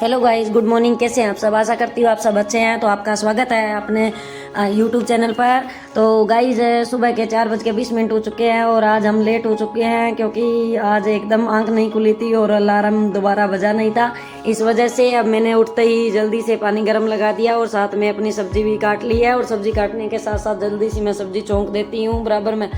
Hello guys, good morning. कैसे हैं आप सब? आशा करती हूँ आप सब अच्छे हैं। तो आपका स्वागत है अपने यूट्यूब चैनल पर। तो गाइस, सुबह के 4:20 हो चुके हैं और आज हम लेट हो चुके हैं क्योंकि आज एकदम आंख नहीं खुली थी और अलार्म दोबारा बजा नहीं था। इस वजह से अब मैंने उठते ही जल्दी से पानी गर्म लगा दिया और साथ में अपनी सब्जी भी काट ली है। और सब्जी काटने के साथ साथ जल्दी से मैं सब्जी चौंक देती हूँ। बराबर में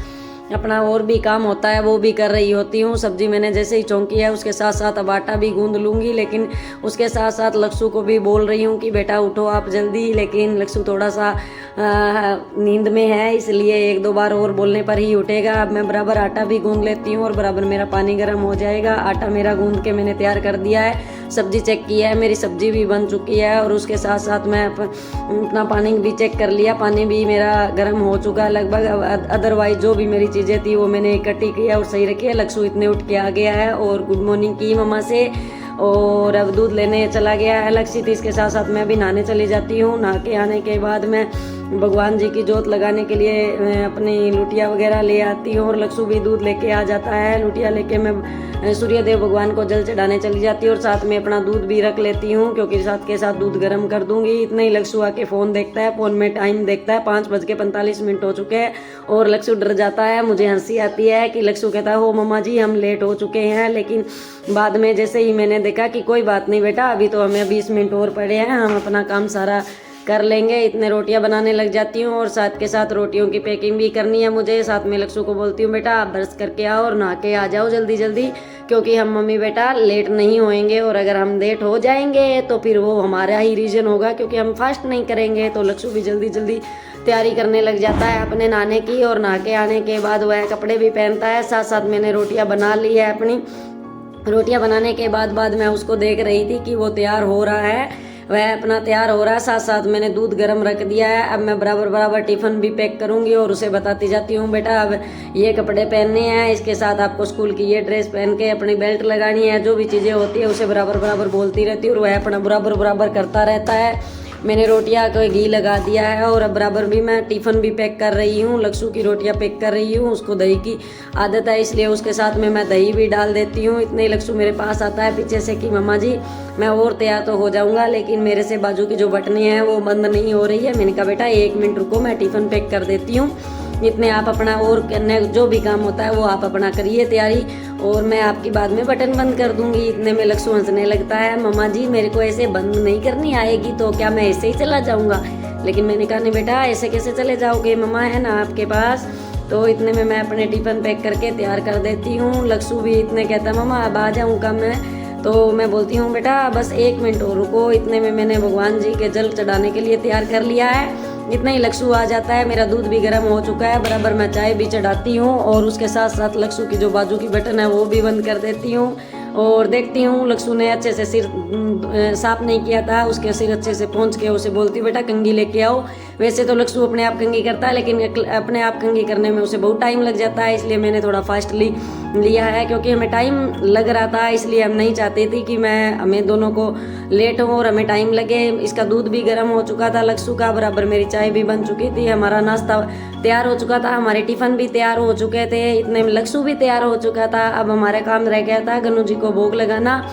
अपना और भी काम होता है वो भी कर रही होती हूँ। सब्जी मैंने जैसे ही चौंकी है उसके साथ साथ अब आटा भी गूंद लूँगी, लेकिन उसके साथ साथ लक्ष्ू को भी बोल रही हूँ कि बेटा उठो आप जल्दी। लेकिन लक्ष्ू थोड़ा सा नींद में है, इसलिए एक दो बार और बोलने पर ही उठेगा। अब मैं बराबर आटा भी गूंद लेती हूँ और बराबर मेरा पानी गर्म हो जाएगा। आटा मेरा गूंद के मैंने तैयार कर दिया है। सब्जी चेक की है, मेरी सब्जी भी बन चुकी है और उसके साथ साथ मैं अपना पानी भी चेक कर लिया। पानी भी मेरा गर्म हो चुका है लगभग। अदरवाइज जो भी मेरी चीज़ें थी वो मैंने इकट्ठी किया और सही रखी है। लक्ष्ू इतने उठ के आ गया है और गुड मॉर्निंग की मम्मा से और अब दूध लेने चला गया है लक्ष्य। इसके साथ साथ मैं भी नहाने चली जाती हूँ। नहा के आने के बाद मैं भगवान जी की जोत लगाने के लिए अपनी लुटिया वगैरह ले आती हूँ और लक्ष्ू भी दूध लेके आ जाता है। लुटिया लेके मैं सूर्यदेव भगवान को जल चढ़ाने चली जाती हूँ और साथ में अपना दूध भी रख लेती हूँ क्योंकि साथ के साथ दूध गर्म कर दूंगी। इतना ही लक्ष्ू आके फ़ोन देखता है। फ़ोन में टाइम देखता है, 5:45 हो चुके हैं और लक्ष्ू डर जाता है। मुझे हंसी आती है कि लक्ष्ू कहता है हो मम्मा जी हम लेट हो चुके हैं। लेकिन बाद में जैसे ही मैंने देखा कि कोई बात नहीं बेटा, अभी तो हमें 20 मिनट और पड़े हैं, हम अपना काम सारा कर लेंगे। इतने रोटियां बनाने लग जाती हूँ और साथ के साथ रोटियों की पैकिंग भी करनी है मुझे। साथ में लक्ष्ू को बोलती हूँ बेटा आप ब्रश करके आओ और नहा के आ जाओ जल्दी जल्दी, क्योंकि हम मम्मी बेटा लेट नहीं होएंगे और अगर हम लेट हो जाएंगे तो फिर वो हमारा ही रीजन होगा क्योंकि हम फास्ट नहीं करेंगे। तो लक्ष्ू भी जल्दी जल्दी तैयारी करने लग जाता है अपने नहाने की और नहा के आने के बाद वह कपड़े भी पहनता है। साथ साथ मैंने रोटियां बना ली है। अपनी रोटियां बनाने के बाद मैं उसको देख रही थी कि वो तैयार हो रहा है, वह अपना तैयार हो रहा है। साथ साथ मैंने दूध गर्म रख दिया है। अब मैं बराबर बराबर टिफ़िन भी पैक करूंगी और उसे बताती जाती हूँ बेटा अब ये कपड़े पहनने हैं, इसके साथ आपको स्कूल की ये ड्रेस पहन के अपनी बेल्ट लगानी है। जो भी चीज़ें होती है उसे बराबर बराबर बोलती रहती हूँ और वह अपना बराबर बराबर करता रहता है। मैंने रोटियां को घी लगा दिया है और अब बराबर भी मैं टिफ़िन भी पैक कर रही हूँ। लक्ष्ू की रोटियां पैक कर रही हूँ। उसको दही की आदत है इसलिए उसके साथ में मैं दही भी डाल देती हूँ। इतने ही लक्ष्ू मेरे पास आता है पीछे से कि मम्मा जी मैं और तैयार तो हो जाऊँगा, लेकिन मेरे से बाजू की जो बटनें हैं वो बंद नहीं हो रही है। मैंने कहा बेटा 1 मिनट रुको, मैं टिफ़िन पैक कर देती हूँ। इतने आप अपना और करने जो भी काम होता है वो आप अपना करिए तैयारी और मैं आपकी बाद में बटन बंद कर दूंगी। इतने में लक्ष्ू हंसने लगता है मम्मा जी मेरे को ऐसे बंद नहीं करनी आएगी तो क्या मैं ऐसे ही चला जाऊंगा? लेकिन मैंने कहा नहीं बेटा ऐसे कैसे चले जाओगे, मम्मा है ना आपके पास। तो इतने में मैं अपने टिफ़िन पैक करके तैयार कर देती हूँ। लक्ष्ू भी इतने कहता है मम्मा अब आ जाऊँगा मैं। तो मैं बोलती हूँ बेटा बस 1 मिनट और रुको। इतने में मैंने भगवान जी के जल चढ़ाने के लिए तैयार कर लिया है। इतना ही लक्ष्ू आ जाता है। मेरा दूध भी गर्म हो चुका है। बराबर मैं चाय भी चढ़ाती हूँ और उसके साथ साथ लक्ष्ू की जो बाजू की बटन है वो भी बंद कर देती हूँ और देखती हूँ लक्ष्ू ने अच्छे से सिर साफ नहीं किया था। उसके सिर अच्छे से पोंछ के उसे बोलती हूँ बेटा कंघी लेके आओ। वैसे तो लक्ष्ू अपने आप कंघी करता है लेकिन अपने आप कंघी करने में उसे बहुत टाइम लग जाता है, इसलिए मैंने थोड़ा फास्टली लिया है क्योंकि हमें टाइम लग रहा था। इसलिए हम नहीं चाहते थे कि हमें दोनों को लेट हो और हमें टाइम लगे। इसका दूध भी गर्म हो चुका था लक्ष्ू का, बराबर मेरी चाय भी बन चुकी थी, हमारा नाश्ता तैयार हो चुका था, हमारे टिफ़िन भी तैयार हो चुके थे। इतने में लक्ष्ू भी तैयार हो चुका था। अब हमारा काम रह गया था गन्नू जी को भोग लगाना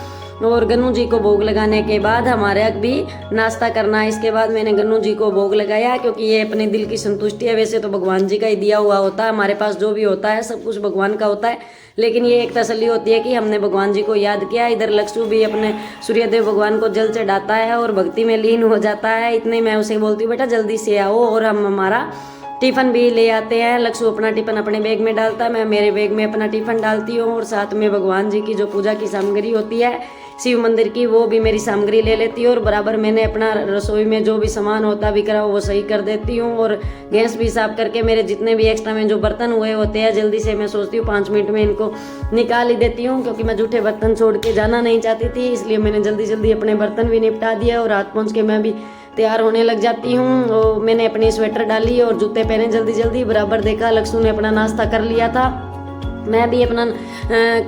और गन्नू जी को भोग लगाने के बाद हमारे भी नाश्ता करना। इसके बाद मैंने गन्नू जी को भोग लगाया क्योंकि ये अपने दिल की संतुष्टि है। वैसे तो भगवान जी का ही दिया हुआ होता है, हमारे पास जो भी होता है सब कुछ भगवान का होता है, लेकिन ये एक तसल्ली होती है कि हमने भगवान जी को याद किया। इधर लक्ष्ू भी अपने सूर्यदेव भगवान को जल चढ़ाता है और भक्ति में लीन हो जाता है। इतने मैं उसे बोलती हूँ बेटा जल्दी से आओ और हम हमारा टिफ़िन भी ले आते हैं। लक्ष्ू अपना टिफ़िन अपने बैग में डालता है, मैं मेरे बैग में अपना टिफ़िन डालती हूँ और साथ में भगवान जी की जो पूजा की सामग्री होती है शिव मंदिर की वो भी मेरी सामग्री ले लेती हूँ और बराबर मैंने अपना रसोई में जो भी सामान होता बिखरा वो सही कर देती हूँ और गैस भी साफ करके मेरे जितने भी एक्स्ट्रा में जो बर्तन हुए होते हैं जल्दी से मैं सोचती हूँ 5 मिनट में इनको निकाल ही देती हूँ क्योंकि मैं जूठे बर्तन छोड़ के जाना नहीं चाहती थी। इसलिए मैंने जल्दी जल्दी अपने बर्तन भी निपटा दिए और रात पहुँच के मैं भी तैयार होने लग जाती हूँ। मैंने अपनी स्वेटर डाली और जूते पहने जल्दी जल्दी। बराबर देखा लक्ष्ू ने अपना नाश्ता कर लिया था, मैं भी अपना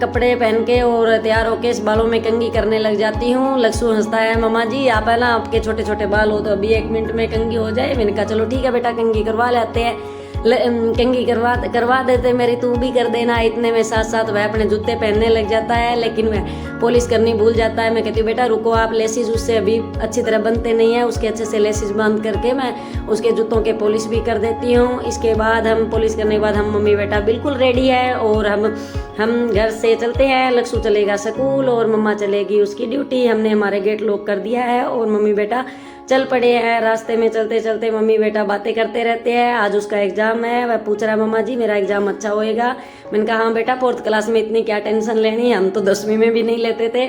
कपड़े पहन के और तैयार होके इस बालों में कंघी करने लग जाती हूँ। लक्ष्ू हंसता है मम्मा जी आप है ना आपके छोटे छोटे बाल हो तो अभी 1 मिनट में कंघी हो जाए। मैंने कहा चलो ठीक है बेटा कंघी करवा लेते हैं। कंघी करवा देते मेरी, तू भी कर देना। इतने में साथ साथ वह अपने जूते पहनने लग जाता है, लेकिन वह पॉलिश करनी भूल जाता है। मैं कहती हूँ बेटा रुको, आप लेसिस उससे अभी अच्छी तरह बनते नहीं है, उसके अच्छे से लेसिस बांध करके मैं उसके जूतों के पॉलिश भी कर देती हूँ। इसके बाद हम पॉलिश करने के बाद हम मम्मी बेटा बिल्कुल रेडी है और हम घर से चलते हैं। लक्ष्ू चलेगा स्कूल और मम्मा चलेगी उसकी ड्यूटी। हमने हमारे गेट लॉक कर दिया है और मम्मी बेटा चल पड़े हैं। रास्ते में चलते चलते मम्मी बेटा बातें करते रहते हैं। आज उसका एग्जाम है, वह पूछ रहा है मम्मा जी मेरा एग्जाम अच्छा होएगा। मैंने कहा हाँ बेटा 4th क्लास में इतनी क्या टेंशन लेनी है, हम तो 10वीं में भी नहीं लेते थे।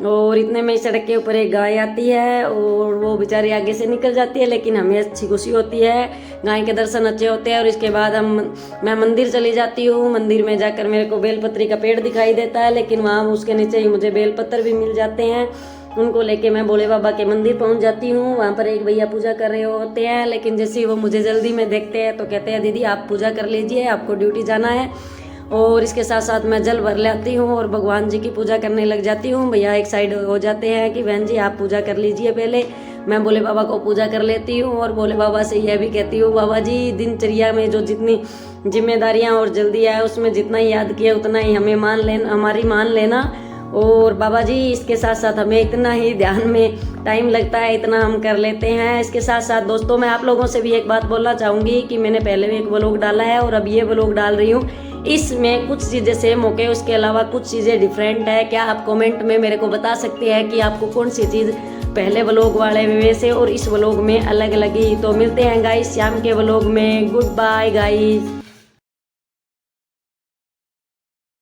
और इतने में सड़क के ऊपर एक गाय आती है और वो बेचारी आगे से निकल जाती है, लेकिन हमें अच्छी खुशी होती है, गाय के दर्शन अच्छे होते हैं। और इसके बाद मैं मंदिर चली जाती हूँ। मंदिर में जाकर मेरे को बेलपत्री का पेड़ दिखाई देता है, लेकिन वहाँ उसके नीचे ही मुझे बेलपत्र भी मिल जाते हैं। उनको लेके मैं भोले बाबा के मंदिर पहुंच जाती हूँ। वहाँ पर एक भैया पूजा कर रहे होते हैं, लेकिन जैसे ही वो मुझे जल्दी में देखते हैं तो कहते हैं दीदी आप पूजा कर लीजिए, आपको ड्यूटी जाना है। और इसके साथ साथ मैं जल भर लाती हूँ और भगवान जी की पूजा करने लग जाती हूँ। भैया एक साइड हो जाते हैं कि बहन जी आप पूजा कर लीजिए पहले। मैं भोले बाबा को पूजा कर लेती हूँ और भोले बाबा से यह भी कहती हूँ बाबा जी दिनचर्या में जो जितनी जिम्मेदारियाँ और जल्दी आए उसमें जितना ही याद किया उतना ही हमें हमारी मान लेना। और बाबा जी इसके साथ साथ हमें इतना ही ध्यान में टाइम लगता है, इतना हम कर लेते हैं। इसके साथ साथ दोस्तों मैं आप लोगों से भी एक बात बोलना चाहूँगी कि मैंने पहले भी एक व्लॉग डाला है और अब ये व्लॉग डाल रही हूँ। इसमें कुछ चीज़ें सेम हो गए, उसके अलावा कुछ चीज़ें डिफरेंट है। क्या आप कमेंट में मेरे को बता सकते हैं कि आपको कौन सी चीज़ पहले व्लॉग वाले वे से और इस व्लॉग में अलग अलग ही। तो मिलते हैं गाइस शाम के व्लॉग में। Goodbye guys.